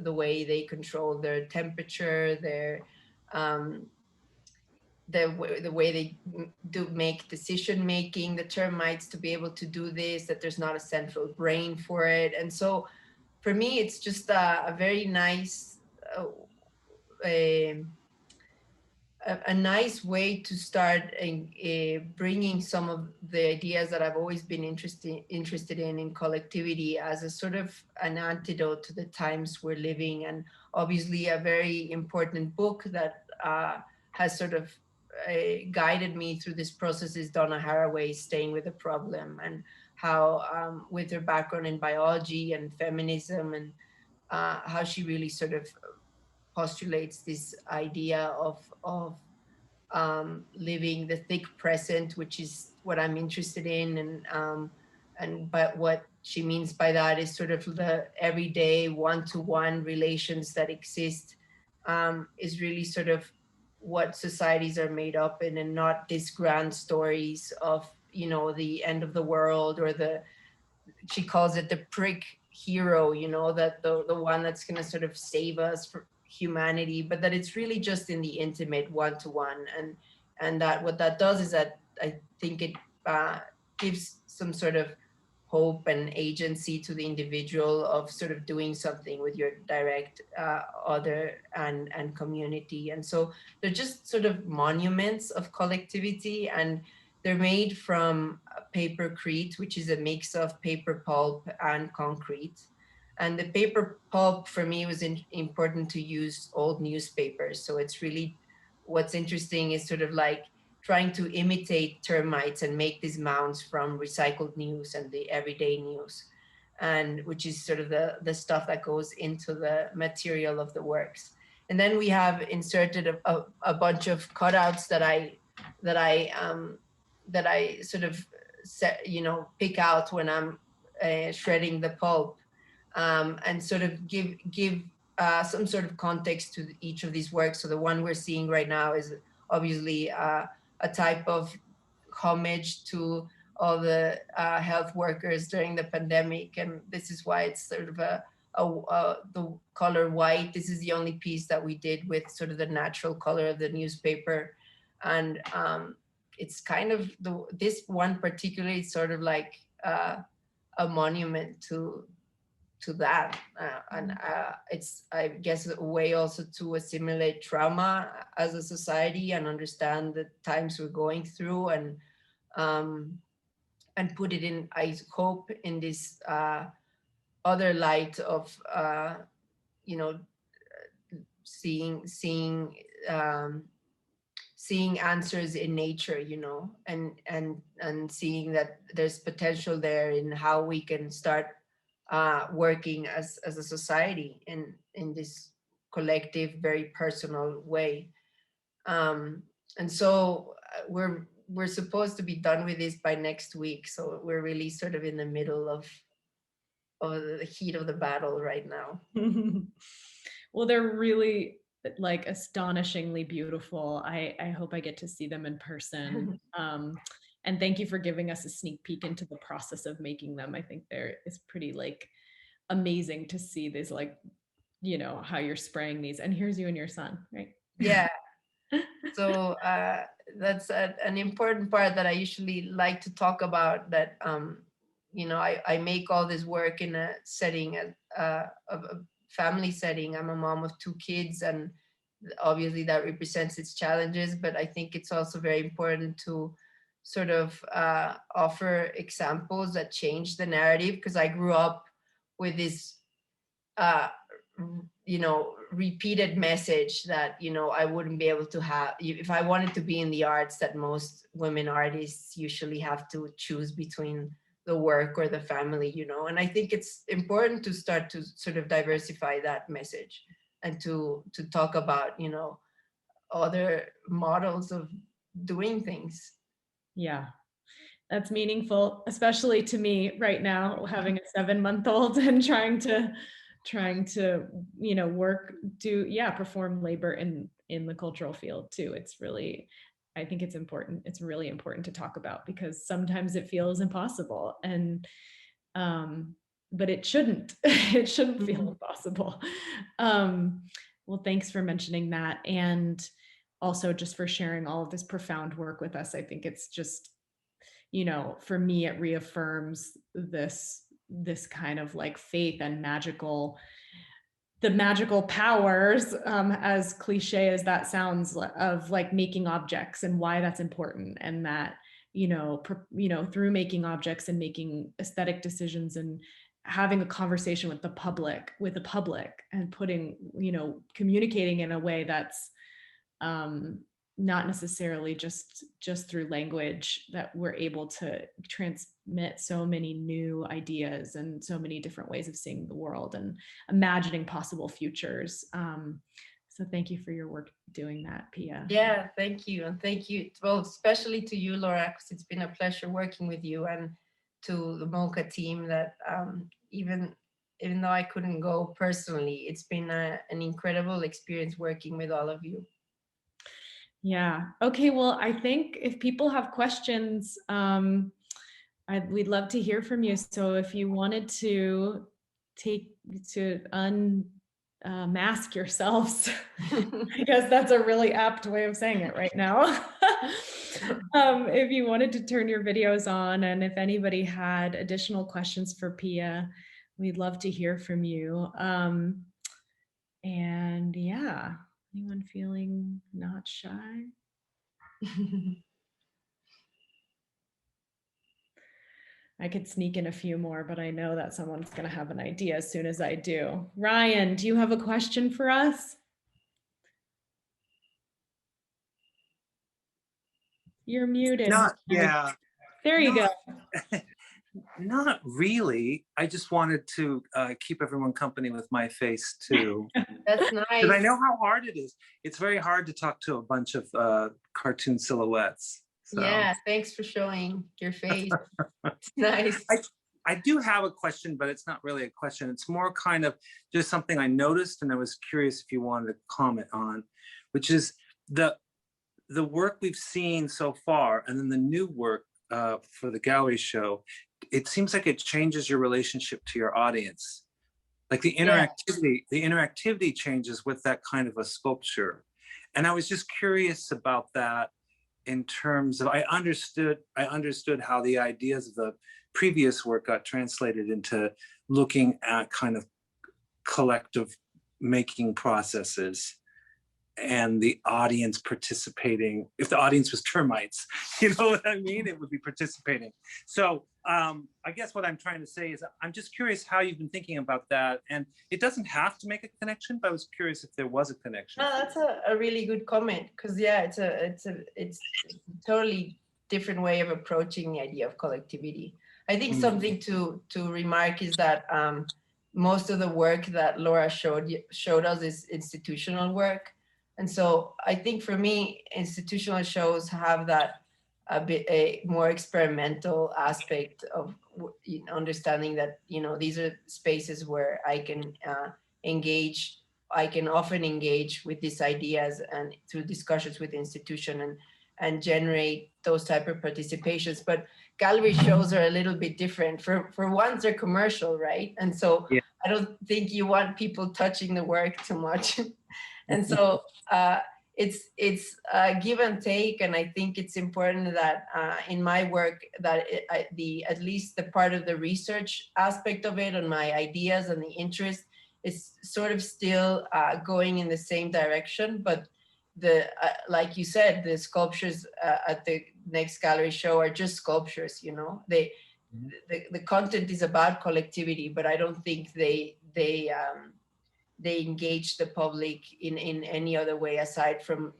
the way they control their temperature, the way they do make decision making, the termites to be able to do this, that there's not a central brain for it. And so for me, it's just a very nice a nice way to start bringing some of the ideas that I've always been interested in collectivity as a sort of an antidote to the times we're living. And obviously a very important book that has sort of guided me through this process is Donna Haraway's Staying with the Problem, and how with her background in biology and feminism, and how she really sort of postulates this idea of living the thick present, which is what I'm interested in, and but what she means by that is sort of the everyday one-to-one relations that exist, is really sort of what societies are made up in, and not these grand stories of, you know, the end of the world, or she calls it the prick hero, you know, that the one that's going to sort of save us for humanity, but that it's really just in the intimate one-to-one. And that what that does is that I think it gives some sort of hope and agency to the individual of sort of doing something with your direct other and community. And so they're just sort of monuments of collectivity, and they're made from papercrete, which is a mix of paper pulp and concrete. And the paper pulp for me was important to use old newspapers. So it's really, what's interesting is sort of like trying to imitate termites and make these mounds from recycled news and the everyday news, and which is sort of the stuff that goes into the material of the works. And then we have inserted a bunch of cutouts that I sort of pick out when I'm shredding the pulp, and sort of give some sort of context to each of these works. So the one we're seeing right now is obviously a type of homage to all the health workers during the pandemic, and this is why it's sort of the color white. This is the only piece that we did with sort of the natural color of the newspaper, and it's kind of this one particularly sort of like a monument to that, and it's, I guess, a way also to assimilate trauma as a society and understand the times we're going through, and put it in, I hope, in this other light of seeing answers in nature, and seeing that there's potential there in how we can start working as a society in this collective, very personal way. And so we're supposed to be done with this by next week. So we're really sort of in the middle of the heat of the battle right now. Well, they're really like astonishingly beautiful. I hope I get to see them in person. And thank you for giving us a sneak peek into the process of making them. I think it's pretty like amazing to see this, like, how you're spraying these. And here's you and your son, right? Yeah. So that's an important part that I usually like to talk about, that I make all this work in a setting of a family setting. I'm a mom of 2 kids, and obviously that represents its challenges, but I think it's also very important to sort of offer examples that change the narrative, because I grew up with this repeated message that I wouldn't be able to have, if I wanted to be in the arts, that most women artists usually have to choose between the work or the family, and I think it's important to start to sort of diversify that message, and to talk about other models of doing things. Yeah, that's meaningful, especially to me right now, having a 7-month-old and trying to perform labor in the cultural field too. It's really, I think it's important. It's really important to talk about, because sometimes it feels impossible, and but it shouldn't. It shouldn't feel impossible. Well, thanks for mentioning that, and also just for sharing all of this profound work with us. I think it's just, for me, it reaffirms this kind of like faith and the magical powers, as cliche as that sounds, of like making objects, and why that's important, and that through making objects and making aesthetic decisions and having a conversation with the public, and putting, communicating in a way that's not necessarily just through language, that we're able to transmit so many new ideas and so many different ways of seeing the world and imagining possible futures. So thank you for your work doing that, Pia. Yeah, thank you. And thank you, well, especially to you, Laura, because it's been a pleasure working with you, and to the MOCA team that even though I couldn't go personally, it's been an incredible experience working with all of you. Yeah. Okay. Well, I think if people have questions, we'd love to hear from you. So if you wanted to mask yourselves, I guess that's a really apt way of saying it right now. If you wanted to turn your videos on, and if anybody had additional questions for Pia, we'd love to hear from you. And yeah, anyone feeling not shy? I could sneak in a few more, but I know that someone's going to have an idea as soon as I do. Ryan, do you have a question for us? You're muted. Yeah. There you go. Not really. I just wanted to keep everyone company with my face too. That's nice. Because I know how hard it is. It's very hard to talk to a bunch of cartoon silhouettes. So. Yeah, thanks for showing your face. It's nice. I do have a question, but it's not really a question. It's more kind of just something I noticed, and I was curious if you wanted to comment on, which is the work we've seen so far, and then the new work for the gallery show. It seems like it changes your relationship to your audience. Like the interactivity changes with that kind of a sculpture. And I was just curious about that in terms of, I understood how the ideas of the previous work got translated into looking at kind of collective making processes and the audience participating. If the audience was termites, you know what I mean? It would be participating. So I guess what I'm trying to say is I'm just curious how you've been thinking about that. And it doesn't have to make a connection, but I was curious if there was a connection. No, that's a really good comment, because yeah, it's a totally different way of approaching the idea of collectivity. I think something to remark is that most of the work that Laura showed us is institutional work. And so I think for me, institutional shows have that a more experimental aspect of understanding that, these are spaces where I can engage. I can often engage with these ideas and through discussions with the institution and generate those type of participations. But gallery shows are a little bit different. For once, they're commercial, right? And so yeah. I don't think you want people touching the work too much. And so it's give and take, and I think it's important that in my work that at least the part of the research aspect of it and my ideas and the interest is sort of still going in the same direction. But like you said, the sculptures at the next gallery show are just sculptures. The content is about collectivity, but I don't think they engage the public in any other way aside from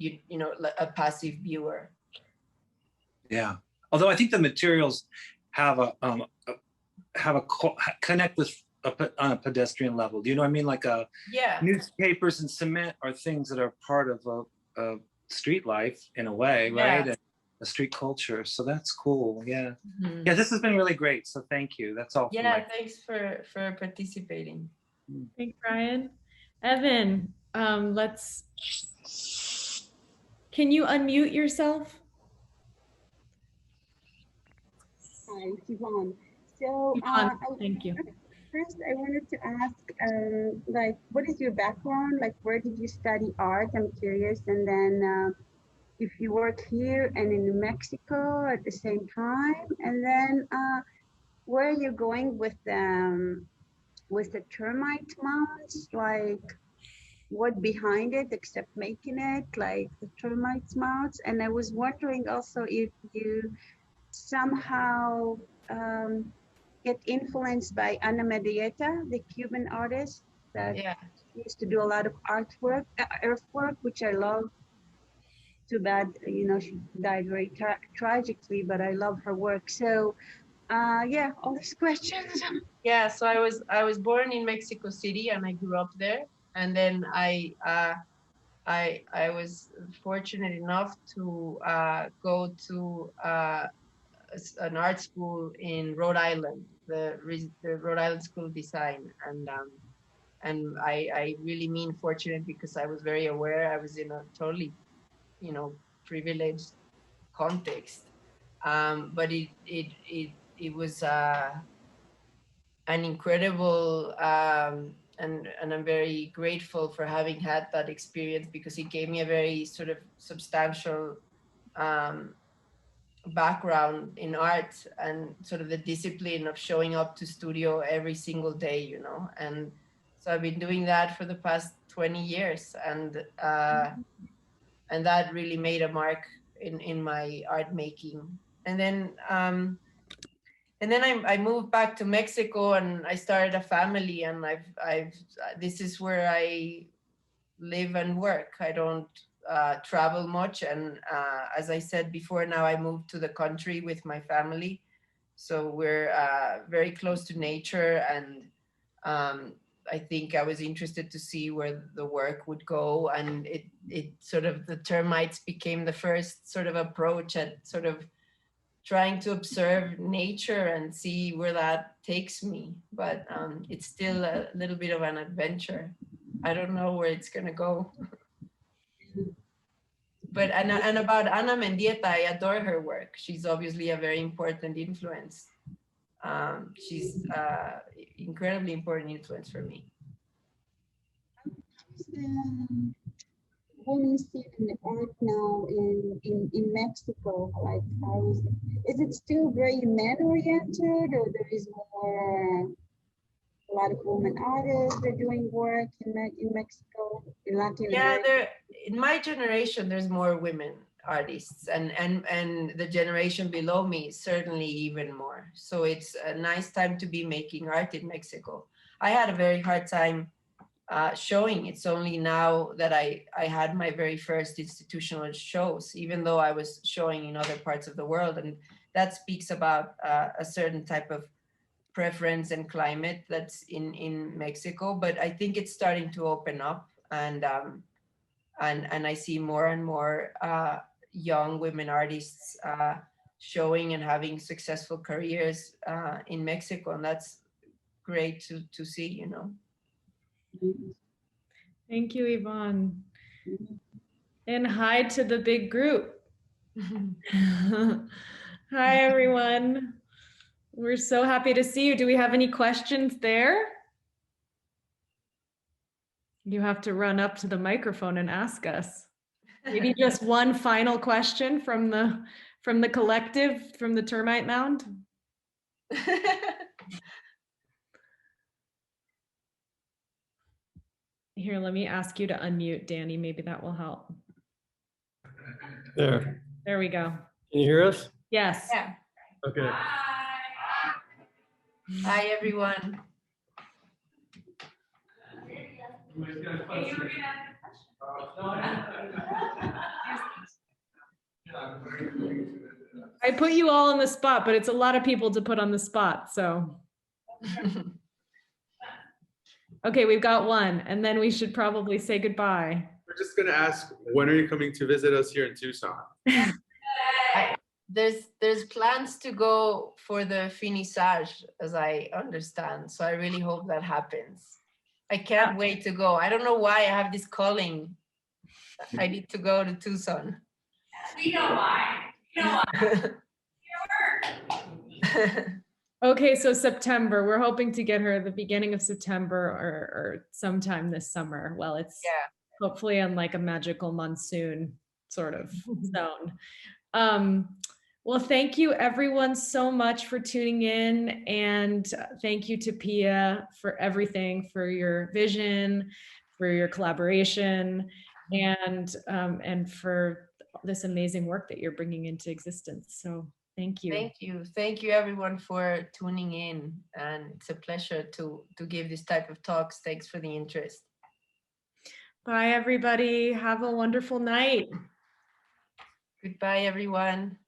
a passive viewer. Yeah, although I think the materials have a connect with on a pedestrian level. Do you know what I mean? Like newspapers and cement are things that are part of a street life in a way, right? And a street culture. So that's cool. Yeah. Mm-hmm. Yeah, this has been really great. So thank you. That's all. Yeah, thanks for participating. Thanks, Ryan. Evan, can you unmute yourself? Hi, Yvonne. So, thank you. First, I wanted to ask, what is your background? Like, where did you study art? I'm curious. And then if you work here and in New Mexico at the same time, and then where are you going with the termite mounds? Like, what behind it except making it like the termite mounds? And I was wondering also if you somehow get influenced by Ana Mendieta, the Cuban artist that used to do a lot of earthwork, which I love. Too bad, she died very tragically, but I love her work. So all these questions. Yeah, so I was born in Mexico City and I grew up there, and then I was fortunate enough to go to an art school in Rhode Island, the Rhode Island School of Design, and I really mean fortunate because I was very aware I was in a totally, you know, privileged context, but it was an incredible and I'm very grateful for having had that experience because it gave me a very sort of substantial background in art and sort of the discipline of showing up to studio every single day, you know. And so I've been doing that for the past 20 years, and that really made a mark in my art making. And then I moved back to Mexico and I started a family, and this is where I live and work. I don't travel much, and as I said before, now I moved to the country with my family, so we're very close to nature, and I think I was interested to see where the work would go, and it sort of, the termites became the first sort of approach at sort of trying to observe nature and see where that takes me. But it's still a little bit of an adventure. I don't know where it's gonna go. But and about Ana Mendieta, I adore her work. She's obviously a very important influence. She's incredibly important influence for me. Women's in art now in Mexico, like how is it still very men oriented, or there is more, a lot of women artists are doing work in Mexico, in Latin America? Yeah, in my generation, there's more women artists, and the generation below me, certainly even more. So it's a nice time to be making art in Mexico. I had a very hard time showing. It's only now that I had my very first institutional shows, even though I was showing in other parts of the world. And that speaks about a certain type of preference and climate that's in Mexico. But I think it's starting to open up, and I see more and more young women artists showing and having successful careers in Mexico. And that's great to see, you know. Thank you, Yvonne. And hi to the big group. Hi, everyone. We're so happy to see you. Do we have any questions there? You have to run up to the microphone and ask us. Maybe just one final question from the collective, from the termite mound. Here, let me ask you to unmute, Danny. Maybe that will help. There. There we go. Can you hear us? Yes. Yeah. Okay. Hi, everyone. I put you all on the spot, but it's a lot of people to put on the spot, so. Okay, we've got one, and then we should probably say goodbye. We're just gonna ask, when are you coming to visit us here in Tucson? There's plans to go for the finissage, as I understand. So I really hope that happens. I can't wait to go. I don't know why I have this calling. I need to go to Tucson. We know why. You know why. Your work. Okay, so September, we're hoping to get her at the beginning of September or sometime this summer. Well, it's hopefully on like a magical monsoon sort of zone. Well, thank you everyone so much for tuning in, and thank you to Pia for everything, for your vision, for your collaboration, and for this amazing work that you're bringing into existence. So thank you. Thank you. Thank you everyone for tuning in, and it's a pleasure to give this type of talks. Thanks for the interest. Bye everybody. Have a wonderful night. Goodbye everyone.